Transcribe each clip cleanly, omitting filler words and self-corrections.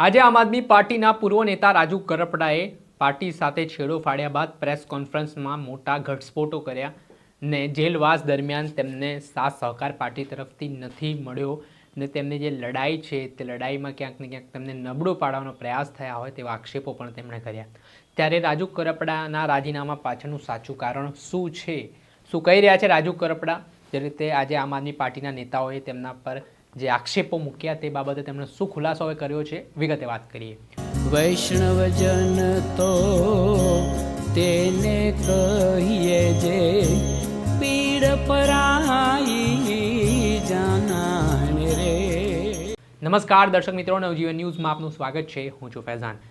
આજે આમ આદમી પાર્ટીના પૂર્વ નેતા રાજુ કરપડાએ પાર્ટી સાથે છેડો ફાડ્યા બાદ પ્રેસ કોન્ફરન્સમાં મોટા ઘટસ્ફોટો કર્યા ને જેલવાસ દરમિયાન તેમને સાથ સહકાર પાર્ટી તરફથી નથી મળ્યો ને તેમની જે લડાઈ છે તે લડાઈમાં ક્યાંક ને ક્યાંક તેમને નબળો પાડવાનો પ્રયાસ થયા હોય તેવા આક્ષેપો પણ તેમણે કર્યા. ત્યારે રાજુ કરપડાના રાજીનામા પાછળનું સાચું કારણ શું છે, શું કહી રહ્યા છે રાજુ કરપડા, જે રીતે આજે આમ આદમી પાર્ટીના નેતાઓએ તેમના પર જે આક્ષેપો મૂક્યા તે બાબતે તેમણે શું ખુલાસો કર્યો છે, વિગતે વાત કરીએ. વૈષ્ણવજન તો તેને કહીએ જે પીડ પરાઈ જાનાને રે. નમસ્કાર દર્શક મિત્રો, નવજીવન ન્યૂઝમાં આપનું સ્વાગત છે. હું છું ફૈઝાન.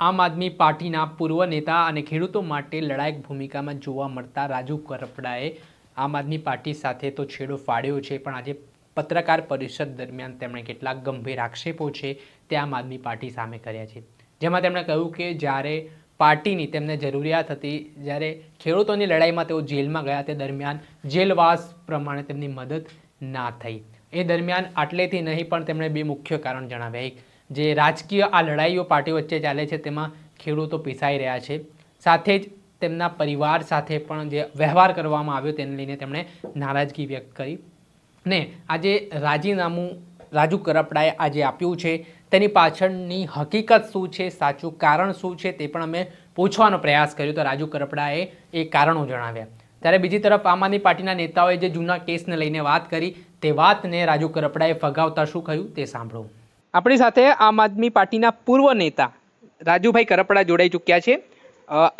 આમ આદમી પાર્ટીના પૂર્વ નેતા અને ખેડૂતો માટે લડાયક ભૂમિકામાં જોવા મળતા રાજુ કરપડાએ આમ આદમી પાર્ટી સાથે તો છેડો ફાડ્યો છે, પણ આજે પત્રકાર પરિષદ દરમિયાન તેમણે કેટલાક ગંભીર આક્ષેપો છે તે આમ આદમી પાર્ટી સામે કર્યા છે. જેમાં તેમણે કહ્યું કે જ્યારે પાર્ટીની તેમને જરૂરિયાત હતી, જ્યારે ખેડૂતોની લડાઈમાં તેઓ જેલમાં ગયા તે દરમિયાન જેલવાસ પ્રમાણે તેમની મદદ ના થઈ. એ દરમિયાન આટલેથી નહીં, પણ તેમણે બે મુખ્ય કારણ જણાવ્યા. એક, જે રાજકીય આ લડાઈઓ પાર્ટી વચ્ચે ચાલે છે તેમાં ખેડૂતો પીસાઈ રહ્યા છે, સાથે જ તેમના પરિવાર સાથે પણ જે વ્યવહાર કરવામાં આવ્યો તેને લઈને તેમણે નારાજગી વ્યક્ત કરી ને આજે રાજીનામું રાજુ કરપડાએ આજે આપ્યું છે તેની પાછળની હકીકત શું છે, સાચું કારણ શું છે તે પણ અમે પૂછવાનો પ્રયાસ કર્યો. તો રાજુ કરપડાએ એ કારણો જણાવ્યા. ત્યારે બીજી તરફ આમ આદમી પાર્ટીના નેતાઓએ જે જૂના કેસને લઈને વાત કરી તે વાતને રાજુ કરપડાએ ફગાવતા શું કહ્યું તે સાંભળો. આપણી સાથે આમ આદમી પાર્ટીના પૂર્વ નેતા રાજુભાઈ કરપડા જોડાઈ ચૂક્યા છે.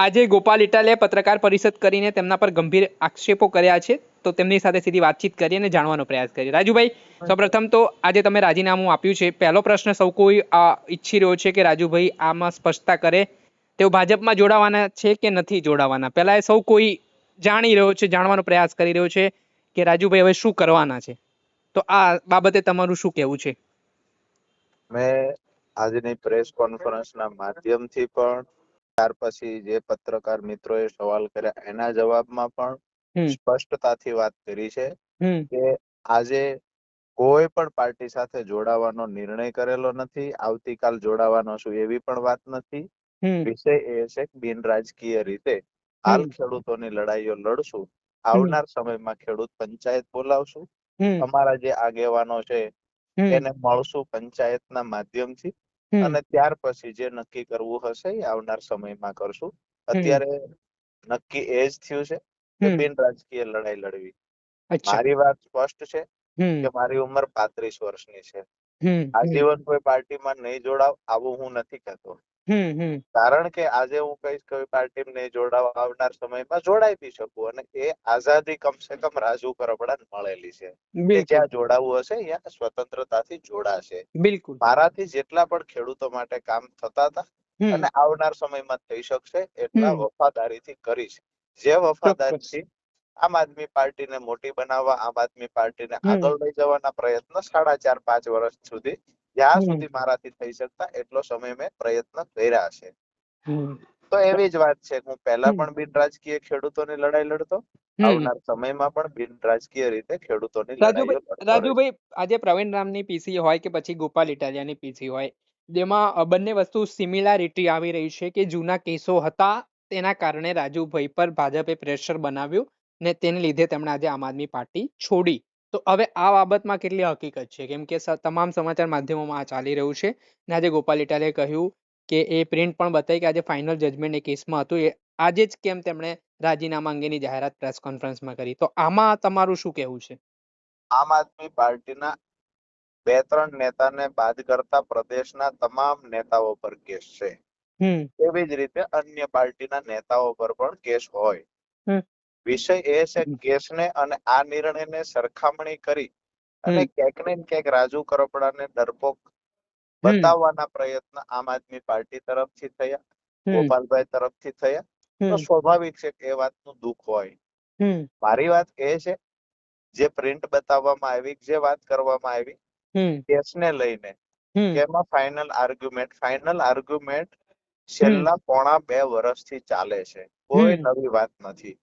આજે ગોપાલ ઇટાલિયાએ પત્રકાર પરિષદ કરીને તેમના પર ગંભીર આક્ષેપો કર્યા છે, તો તેમની સાથે સીધી વાતચીત કરી અને જાણવાનો પ્રયાસ કરીએ. રાજુભાઈ, સૌપ્રથમ તો આજે તમે રાજીનામું આપ્યું છે. પહેલો પ્રશ્ન સૌ કોઈ ઈચ્છી રહ્યો છે કે રાજુભાઈ આમાં સ્પષ્ટતા કરે, તેઓ ભાજપમાં જોડાવાના છે કે નથી જોડાવાના. પહેલા એ સૌ કોઈ જાણી રહ્યો છે, જાણવાનો પ્રયાસ કરી રહ્યો છે કે રાજુભાઈ હવે શું કરવાના છે, તો આ બાબતે તમારું શું કહેવું છે? મેં આજની પ્રેસ કોન્ફરન્સના માધ્યમથી પણ, ત્યાર પછી જે પત્રકાર મિત્રોએ સવાલ કર્યા એના જવાબમાં પણ સ્પષ્ટતાથી વાત કરી છે કે આજે કોઈ પણ પાર્ટી સાથે જોડાવાનો નિર્ણય કરેલો નથી, આવતીકાલ જોડાવાનો છું એવી પણ વાત નથી. વિષય એ છે કે બિન રાજકીય રીતે હાલ ખેડૂતોની લડાઈઓ લડશું, આવનાર સમયમાં ખેડૂત પંચાયત બોલાવશું, અમારા જે આગેવાનો છે એને મળશું પંચાયતના માધ્યમથી, અને ત્યાર પછી જે નક્કી કરવું હશે એ આવનાર સમયમાં કરશું. અત્યારે નક્કી એ જ થયું છે કે બિન રાજકીય લડાઈ લડવી. મારી વાત સ્પષ્ટ છે કે મારી ઉંમર 35 વર્ષની છે. આજીવન કોઈ પાર્ટીમાં નહીં જોડાવ આવું હું નથી કહેતો, કારણ કે આજે હું કહીશ કોઈ પાર્ટીમાં નહીં જોડાવ, આવનાર સમયમાં જોડાઈ બી શકું, અને એ આઝાદી કમસે કમ રાજુ કરપડાને મળેલી છે કે જ્યાં જોડાવું હશે ત્યાં સ્વતંત્રતાથી જોડાશે. મારાથી જેટલા પણ ખેડૂતો માટે કામ થતા હતા અને આવનાર સમયમાં થઈ શકશે એટલા વફાદારીથી કરીશ. જે વફાદારીથી આમ આદમી પાર્ટીને મોટી બનાવવા, આમ આદમી પાર્ટીને આગળ લઈ જવાના પ્રયત્ન 4.5-5 વર્ષ સુધી, જ્યાં સુધી મારાથી થઈ શકતા એટલો સમય મેં પ્રયત્ન કર્યા છે. તો એવી જ વાત છે, હું પહેલા પણ બિન રાજકીય ખેડૂતોની લડાઈ લડતો, આવનાર સમયમાં પણ બિન રાજકીય રીતે ખેડૂતોની લડાઈઓ લડતો. રાજુભાઈ, આજે પ્રવીણ રામની પીસી હોય કે પછી ગોપાલ ઇટાલિયાની પીસી હોય, જેમાં બંને વસ્તુ સિમિલારિટી આવી રહી છે કે જૂના કેસો હતા તેના કારણે રાજુભાઈ પર ભાજપે પ્રેશર બનાવ્યું ને તેને લીધે તેમણે આજે આમ આદમી પાર્ટી છોડી. તો હવે આ બાબતમાં કેટલી હકીકત છે, કેમ કે તમામ સમાચાર માધ્યમોમાં આ ચાલી રહ્યું છે ને આજે ગોપાલ ઇટાલિયાએ કહ્યું કે એ પ્રિન્ટ પણ બતાવી કે આજે ફાઇનલ જજમેન્ટ એ કેસમાં હતું, એ આજે જ કેમ તેમણે રાજીનામા અંગેની જાહેરાત પ્રેસ કોન્ફરન્સમાં કરી. તો આમાં તમારું શું કહેવું છે? આમ આદમી પાર્ટીના 2-3 નેતાને બાદ કરતા પ્રદેશના તમામ નેતાઓ પર કેસ છે. એવી જ રીતે અન્ય પાર્ટીના નેતાઓ પર પણ કેસ હોય. વિષય એ છે કેસને અને આ નિર્ણયને સરખામણી કરી અને ક્યાંક ને ક્યાંક રાજુ કરપડાને ડરપોક બતાવવાના પ્રયત્ન આમ આદમી પાર્ટી તરફથી થયા, ગોપાલભાઈ તરફથી થયા, તો સ્વાભાવિક છે કે એ વાતનું દુઃખ હોય. મારી વાત એ છે, જે પ્રિન્ટ બતાવવામાં આવી, જે વાત કરવામાં આવી કેસને લઈને, એમાં ફાઇનલ આર્ગ્યુમેન્ટ છેલ્લા 1.5-2 વર્ષથી ચાલે છે. કોઈ નવી વાત નથી.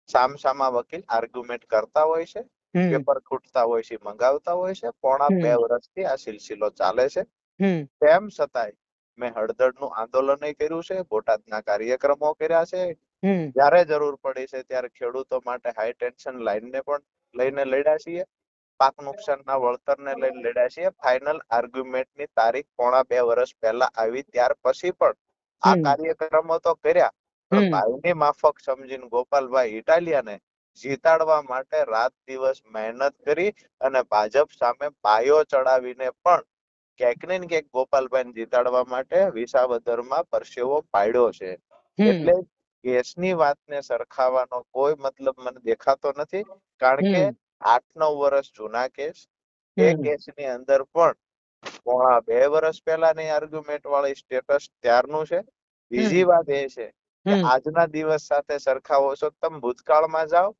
સામસામા વકીલ આર્ગ્યુમેન્ટ કરતા હોય છે, પેપર ખૂટતા હોય છે, મંગાવતા હોય છે. 1.5-2 વર્ષથી આ સિલસિલો ચાલે છે. હમ તેમ છતાંય મેં હળદરનું આંદોલન કર્યું છે, બોટાદના કાર્યક્રમો કર્યા છે, હમ જ્યારે જરૂર પડી છે ત્યારે ખેડૂતો માટે હાઈ ટેન્શન લાઈનને પણ લઈને લડ્યા છીએ, પાક નુકસાનના વળતરને લઈને લડ્યા છીએ. ફાઇનલ આર્ગ્યુમેન્ટની તારીખ 1.5 વર્ષ પહેલા આવી ત્યાર પછી પણ આ કાર્યક્રમો તો કર્યા, પણ ભાઈની માફક સમજીને ગોપાલભાઈ ઇટાલિયાને જીતાડવા માટે રાત દિવસ મહેનત કરી અને ભાજપ સામે પાયો ચડાવીને પણ ક્યાંક ને ક્યાંક ગોપાલભાઈને જીતાડવા માટે વિસાવદરમાં પરસેવો પાડ્યો છે. એટલે કેસની વાતને સરખાવવાનો કોઈ મતલબ મને દેખાતો નથી, કારણ કે 8-9 વર્ષ જૂના કેસ, એ કેસની અંદર પણ 1.5 વર્ષ પહેલાની આર્ગ્યુમેન્ટ વાળી સ્ટેટસ ત્યારનું છે. બીજી વાત એ છે કે આજના દિવસ સાથે સરખાવો છો તમે ભૂતકાળમાં જાઓ,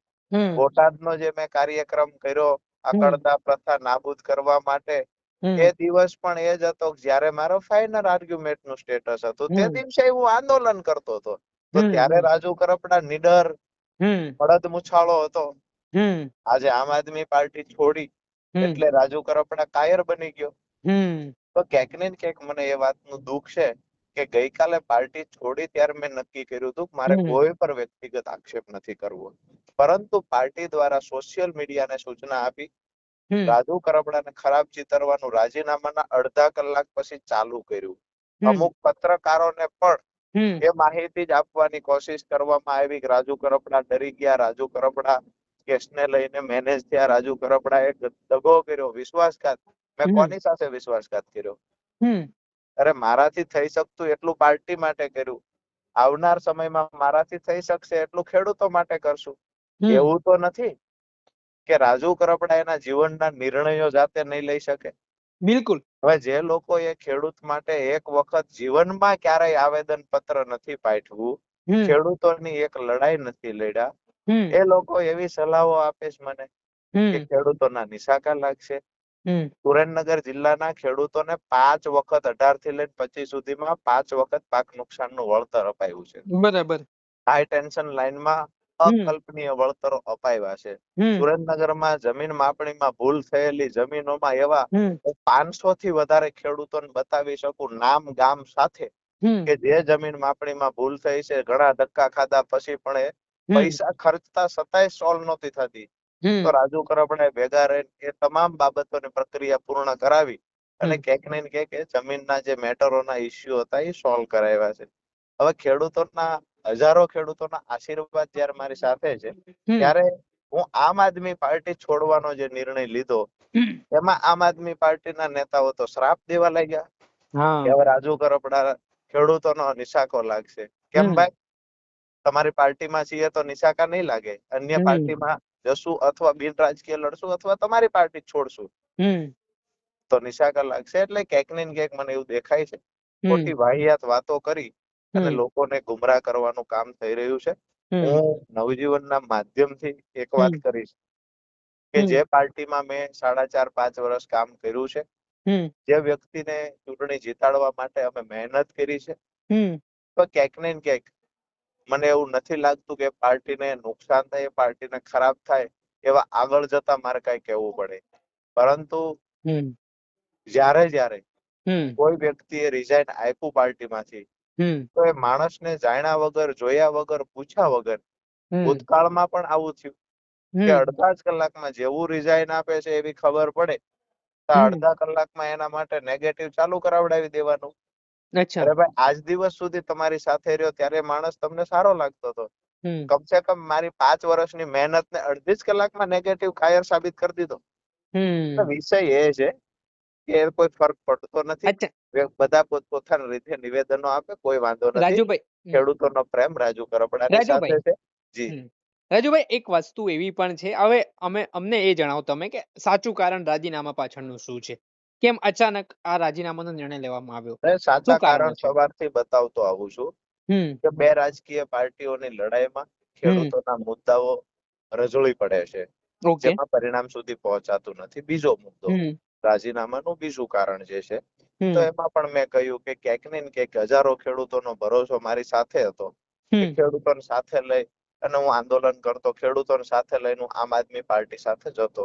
બોટાદનો જે મેં કાર્યક્રમ કર્યો અકળતા પ્રથા નાબૂદ કરવા માટે, એ દિવસ પણ એ જ હતો જ્યારે મારો ફાઇનલ આર્ગ્યુમેન્ટ નું સ્ટેટસ હતું. તે દિવસે હું આંદોલન કરતો હતો, તો ત્યારે રાજુ કરપડા નીડર બળદ મુછાળો હતો. આજે આમ આદમી પાર્ટી છોડી એટલે રાજુ કરપડા કાયર બની ગયો. તો ક્યાંક ને ક્યાંક મને એ વાતનું દુઃખ છે કે ગઈકાલે પાર્ટી છોડી ત્યારે મેં નક્કી કર્યું હતું કે મારે કોઈ પર વ્યક્તિગત આક્ષેપ નથી કરવો, પરંતુ પાર્ટી દ્વારા સોશિયલ મીડિયાને સૂચના આપી રાજુ કરપડાને ખરાબ ચિતરવાનું રાજીનામાના અડધા કલાક પછી ચાલુ કર્યું. અમુક પત્રકારોને પણ એ માહિતી જ આપવાની કોશિશ કરવામાં આવી કે રાજુ કરપડા ડરી ગયા, રાજુ કરપડા કેસને લઈને મેનેજ થયા, રાજુ કરપડાએ દગો કર્યો, વિશ્વાસઘાત. મેં કોની સાથે વિશ્વાસઘાત કર્યો? અરે મારાથી થઈ શકતું એટલું પાર્ટી માટે કર્યું, આવનાર સમયમાં મારાથી થઈ શકશે એટલું ખેડૂતો માટે કરશું. એવું તો નથી કે રાજુ કરપડા એના જીવનના નિર્ણયો જાતે નહીં લઈ શકે. બિલકુલ. હવે જે લોકો એ ખેડૂત માટે એક વખત જીવનમાં ક્યારેય આવેદન પત્ર નથી પાઠવ્યું, ખેડૂતોની એક લડાઈ નથી લડ્યા, એ લોકો એવી સલાહો આપે છે મને કે ખેડૂતોના નિશાકા લાગશે. સુરેન્દ્રનગર જિલ્લાના ખેડૂતોને 5 વખત 18 થી લઈને 25 સુધીમાં 5 વખત પાક નુકસાનનું વળતર અપાયું છે. બરાબર. હાઈ ટેન્શન લાઈનમાં અકલ્પનીય વળતરો અપાવ્યા છે. સુરેન્દ્રનગરમાં જમીન માપણીમાં ભૂલ થયેલી જમીનોમાં એવા 500 થી વધારે ખેડૂતોને બતાવી શકું નામ ગામ સાથે કે જે જમીન માપણીમાં ભૂલ થઈ છે, ઘણા ધક્કા ખાધા પછી પણ એ પૈસા ખર્ચતા છતાંય સોલ્વ નહોતી થતી. તો રાજુ કરપડાએ ભેગા રહીને એ તમામ બાબતોની પ્રક્રિયા પૂર્ણ કરાવી અને ક્યાંક ને ક્યાંક એ જમીનના જે મેટરોના ઇસ્યુ હતા એ સોલ્વ કરાવ્યા છે. હવે ખેડૂતોના હજારો ખેડૂતોના આશીર્વાદ જયારે મારી સાથે છે ત્યારે હું આમ આદમી પાર્ટી છોડવાનો જે નિર્ણય લીધો એમાં આમ આદમી પાર્ટીના નેતાઓ તો શ્રાપ દેવા લાગ્યા કે હવે રાજુ કરપડા ખેડૂતોનો નિશાકો લાગશે. કેમ ભાઈ? તમારી પાર્ટીમાં છીએ તો નિશાકા નહીં લાગે, અન્ય પાર્ટીમાં જશું અથવા બિન રાજકીય લડશું અથવા તમારી પાર્ટી છોડશું તો નિશાકા લાગશે. એટલે ક્યાંક ને ક્યાંક મને એવું દેખાય છે ખોટી વાહિયાત વાતો કરી અને લોકોને ગુમરાહ કરવાનું કામ થઈ રહ્યું છે. હું નવજીવનના માધ્યમથી એક વાત કરીશ કે જે પાર્ટીમાં મેં 4.5-5 વર્ષ કામ કર્યું છે, જે વ્યક્તિને ચૂંટણી જીતાડવા માટે અમે મહેનત કરી છે, તો ક્યાંક ને ક્યાંક મને એવું નથી લાગતું કે પાર્ટીને નુકસાન થાય, પાર્ટીને ખરાબ થાય એવા આગળ જતા મારે કઈ કહેવું પડે. પરંતુ જ્યારે કોઈ વ્યક્તિએ રિઝાઇન આપ્યું પાર્ટીમાંથી તો એ માણસને જાણ્યા વગર, જોયા વગર, પૂછ્યા વગર, ભૂતકાળમાં પણ આવું થયું કે અડધા જ કલાકમાં જેવું રિઝાઇન આપે છે એવી ખબર પડે તો અડધા કલાકમાં એના માટે નેગેટિવ ચાલુ કરાવડાવી દેવાનું. અરે ભાઈ, આજ દિવસ સુધી તમારી સાથે રહ્યો ત્યારે માણસ તમને સારો લાગતો હતો, કમસે કમ મારી 5 વર્ષની મહેનત ને અડધી જ કલાકમાં નેગેટિવ કાયર સાબિત કરી દીધો. વિષય એ છે કે કોઈ ફરક પડતો નથી. બધા પોતપોતાની રીતે નિવેદનો આપે, કોઈ વાંધો નથી. રાજુભાઈ, ખેડૂતોનો પ્રેમ રાજુ કરપડાની સાથે છે. જી રાજુભાઈ, એક વસ્તુ એવી પણ છે, હવે અમને એ જણાવો તમે કે સાચું કારણ રાજીનામા પાછળનું શું છે? કેમ અચાનક આ રાજીનામાનો નિર્ણય લેવામાં આવ્યો? સાચા કારણ સવારથી બતાવતો આવું છું કે બે રાજકીય પાર્ટીઓની લડાઈમાં ખેડૂતોના મુદ્દાઓ રજળી પડે છે, જેમાં પરિણામ સુધી પહોંચાતું નથી. બીજો મુદ્દો રાજીનામાનું બીજું કારણ જે છે, તો એમાં પણ મેં કહ્યું કે ક્યાંક ને ક્યાંક હજારો ખેડૂતોનો ભરોસો મારી સાથે હતો. ખેડૂતોને સાથે લઈ અને હું આંદોલન કરતો, ખેડૂતોને સાથે લઈને હું આમ આદમી પાર્ટી સાથે જતો.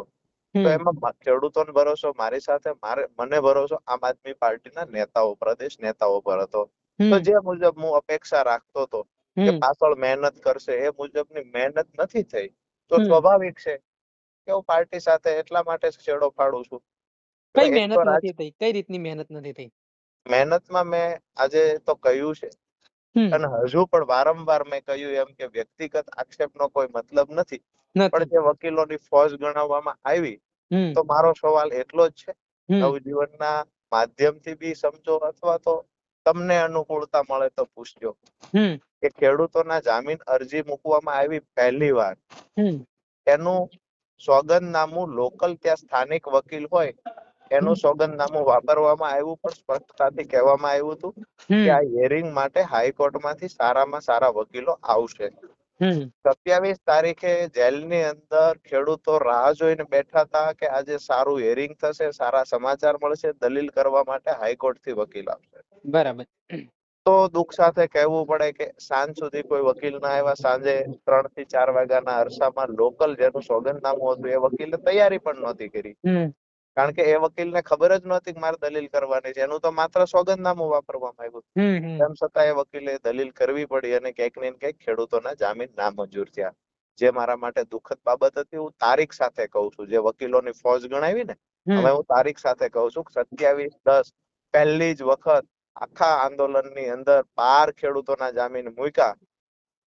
તો એમાં ખેડૂતોને ભરોસો મારી સાથે મને ભરોસો આમ આદમી પાર્ટીના નેતાઓ પ્રદેશ નેતાઓ પર હતો. તો જે મુજબ હું અપેક્ષા રાખતો હતો કે પાછળ મહેનત કરશે એ મુજબની મહેનત નથી થઈ તો સ્વાભાવિક છે કે હું પાર્ટી સાથે એટલા માટે છેડો ફાડું છું. કઈ મહેનત નથી થઈ? કઈ રીતની મહેનત નથી થઈ? મહેનતમાં મેં આજે તો કહ્યું છે અને હજુ પણ વારંવાર મેં કહ્યું એમ કે વ્યક્તિગત આક્ષેપનો કોઈ મતલબ નથી, પણ જે વકીલોની ફોજ ગણાવવામાં આવી તો મારો સવાલ એટલો જ છે, નવજીવનના માધ્યમથી બી સમજો અથવા તો તમને અનુકૂળતા મળે તો પૂછજો કે ખેડૂતોના જામીન અરજી મૂકવામાં આવી પહેલી વાર એનું સોગંદનામું લોકલ ત્યાં સ્થાનિક વકીલ હોય એનું સોગંદનામું વાપરવામાં આવ્યું, પણ સ્પષ્ટતાથી કહેવામાં આવ્યું હતું કે આ હિયરિંગ માટે હાઈકોર્ટમાંથી સારામાં સારા વકીલો આવશે. 27 તારીખે જેલની અંદર ખેડૂતો રાહ જોઈને બેઠા હતા કે આજે સારું હિયરિંગ થશે, સારા સમાચાર મળશે, દલીલ કરવા માટે હાઈકોર્ટથી વકીલ આવશે. બરાબર. તો દુઃખ સાથે કહેવું પડે કે સાંજ સુધી કોઈ વકીલ ના આવ્યા. સાંજે 3 થી 4 વાગ્યાના અરસામાં લોકલ જેનું સોગંદનામું હતું એ વકીલે તૈયારી પણ નહોતી કરી, કારણ કે એ વકીલને ખબર જ નહોતી કે મારે દલીલ કરવાની છે. એનું તો માત્ર સોગંદનામું વાપરવામાં આવ્યું. તેમ છતાં એ વકીલે દલીલ કરવી પડી અને ક્યાંક ને ક્યાંક ખેડૂતોના જામીન નામંજૂર થયા, જે મારા માટે દુઃખદ બાબત હતી. હું તારીખ સાથે કહું છું, જે વકીલોની ફોજ ગણાવી ને, હવે હું તારીખ સાથે કહું છું 27/10 પહેલી જ વખત આખા આંદોલનની અંદર 12 ખેડૂતોના જામીન મૂક્યા.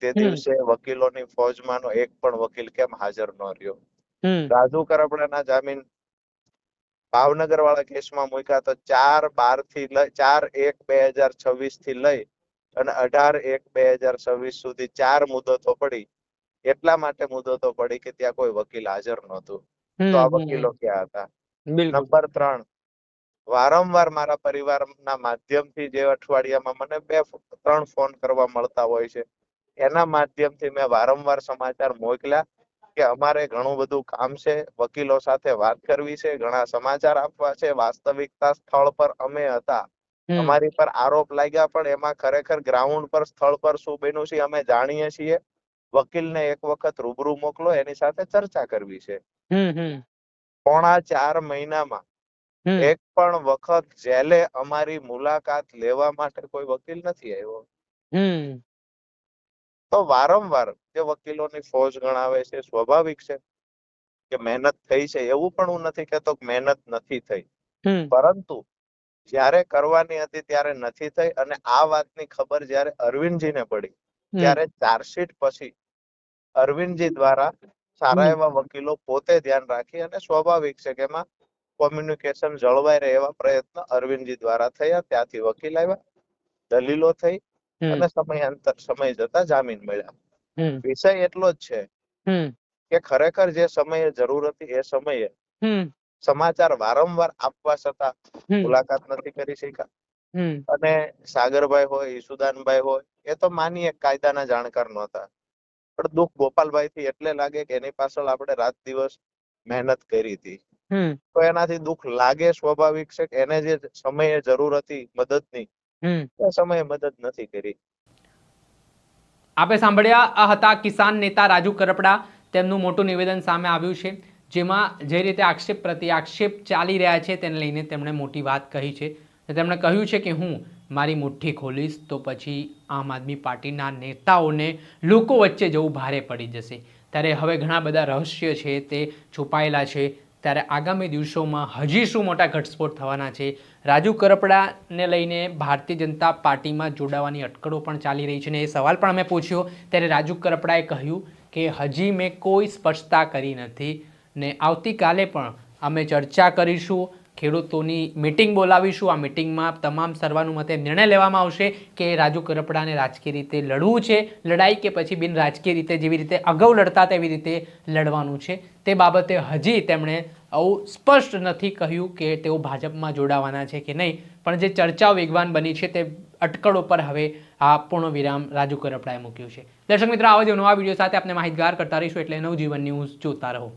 તે દિવસે વકીલોની ફોજમાંનો એક પણ વકીલ કેમ હાજર ન રહ્યો? રાજુ કરપડાના જામીન ભાવનગર વાળા કેસમાં મૂક્યા તો 4/1/2026 થી લઈ અને 18/1/2026 સુધી 4 મુદતો પડી. એટલા માટે મુદતો પડી કે ત્યાં કોઈ વકીલ હાજર નહોતું. તો આ વકીલો ક્યાં હતા? નંબર 3, વારંવાર મારા પરિવારના માધ્યમથી જે અઠવાડિયામાં મને 2-3 ફોન કરવા મળતા હોય છે, એના માધ્યમથી મેં વારંવાર સમાચાર મોકલ્યા કે અમારે ઘણું બધું કામ છે, વકીલો સાથે વાત કરવી છે, ઘણા સમાચાર આપવા છે. વાસ્તવિકતા સ્થળ પર અમે હતા, અમારી પર આરોપ લાગ્યા, પણ એમાં ખરેખર ગ્રાઉન્ડ પર સ્થળ પર શું બન્યું છે અમે જાણીએ છીએ. વકીલને એક વખત રૂબરૂ મોકલો, એની સાથે ચર્ચા કરવી છે. 3.5 મહિનામાં એક પણ વખત જેલે અમારી મુલાકાત લેવા માટે કોઈ વકીલ નથી આવ્યો. તો વારંવાર જે વકીલોની ફોજ ગણાવે છે, સ્વાભાવિક છે કે મહેનત થઈ છે, એવું પણ હું નથી કહેતો કે મહેનત નથી થઈ, પરંતુ જ્યારે કરવાની હતી ત્યારે નથી થઈ. અને આ વાતની ખબર જ્યારે અરવિંદજીને પડી ત્યારે ચાર્જશીટ પછી અરવિંદજી દ્વારા સારા એવા વકીલો પોતે ધ્યાન રાખી, અને સ્વાભાવિક છે કે એમાં કોમ્યુનિકેશન જળવાઈ રહે એવા પ્રયત્ન અરવિંદજી દ્વારા થયા. ત્યાંથી વકીલ આવ્યા, દલીલો થઈ અને સમય જતા જામીન મળ્યા. વિષય એટલો જ છે કે ખરેખર જે સમયે જરૂર હતી એ સમયે સમાચાર વારંવાર આપવા છતાં મુલાકાત નથી કરી શક્યા. અને સાગરભાઈ હોય, ઈસુદાનભાઈ હોય, એ તો માનીએ કાયદાના જાણકાર નહોતા, પણ દુઃખ ગોપાલભાઈ થી એટલે લાગે કે એની પાછળ આપણે રાત દિવસ મહેનત કરી હતી. તો એનાથી દુઃખ લાગે, સ્વાભાવિક છે કે એને જે સમયે જરૂર હતી મદદની એ સમયે મદદ નથી કરી. આપણે સાંભળ્યા આ હતા કિસાન નેતા રાજુ કરપડા. તેમનું મોટું નિવેદન સામે આવ્યું છે, જેમાં જે રીતે આક્ષેપ પ્રતિ આક્ષેપ ચાલી રહ્યા છે તેને લઈને તેમણે મોટી વાત કહી છે. તેમણે કહ્યું છે કે હું મારી મુઠ્ઠી ખોલીશ તો પછી આમ આદમી પાર્ટીના નેતાઓને લોકો વચ્ચે જવું ભારે પડી જશે. ત્યારે હવે ઘણા બધા રહસ્ય છે તે છુપાયેલા છે. ત્યારે આગામી દિવસોમાં હજી શું મોટા ઘટસ્ફોટ થવાના છે? રાજુ કરપડાને લઈને ભારતીય જનતા પાર્ટીમાં જોડાવાની અટકળો પણ ચાલી રહી છે, ને એ સવાલ પણ અમે પૂછ્યો ત્યારે રાજુ કરપડાએ કહ્યું કે હજી મેં કોઈ સ્પષ્ટતા કરી નથી, ને આવતીકાલે પણ અમે ચર્ચા કરીશું, ખેડૂતોની મિટિંગ બોલાવીશું. આ મિટિંગમાં તમામ સર્વાનુમતે નિર્ણય લેવામાં આવશે કે રાજુ કરપડાને રાજકીય રીતે લડવું છે લડાઈ, કે પછી બિન રાજકીય રીતે જેવી રીતે અગાઉ લડતા તેવી રીતે લડવાનું છે. તે બાબતે હજી તેમણે આવું સ્પષ્ટ નથી કહ્યું કે તેઓ ભાજપમાં જોડાવાના છે કે નહીં, પણ જે ચર્ચાઓ વેગવાન બની છે તે અટકળો પર હવે આ પૂર્ણ વિરામ રાજુ કરપડાએ મૂક્યું છે. દર્શક મિત્રો, આવા જ નવા વિડીયો સાથે આપણે માહિતગાર કરતા રહીશું, એટલે નવજીવન ન્યૂઝ જોતા રહો.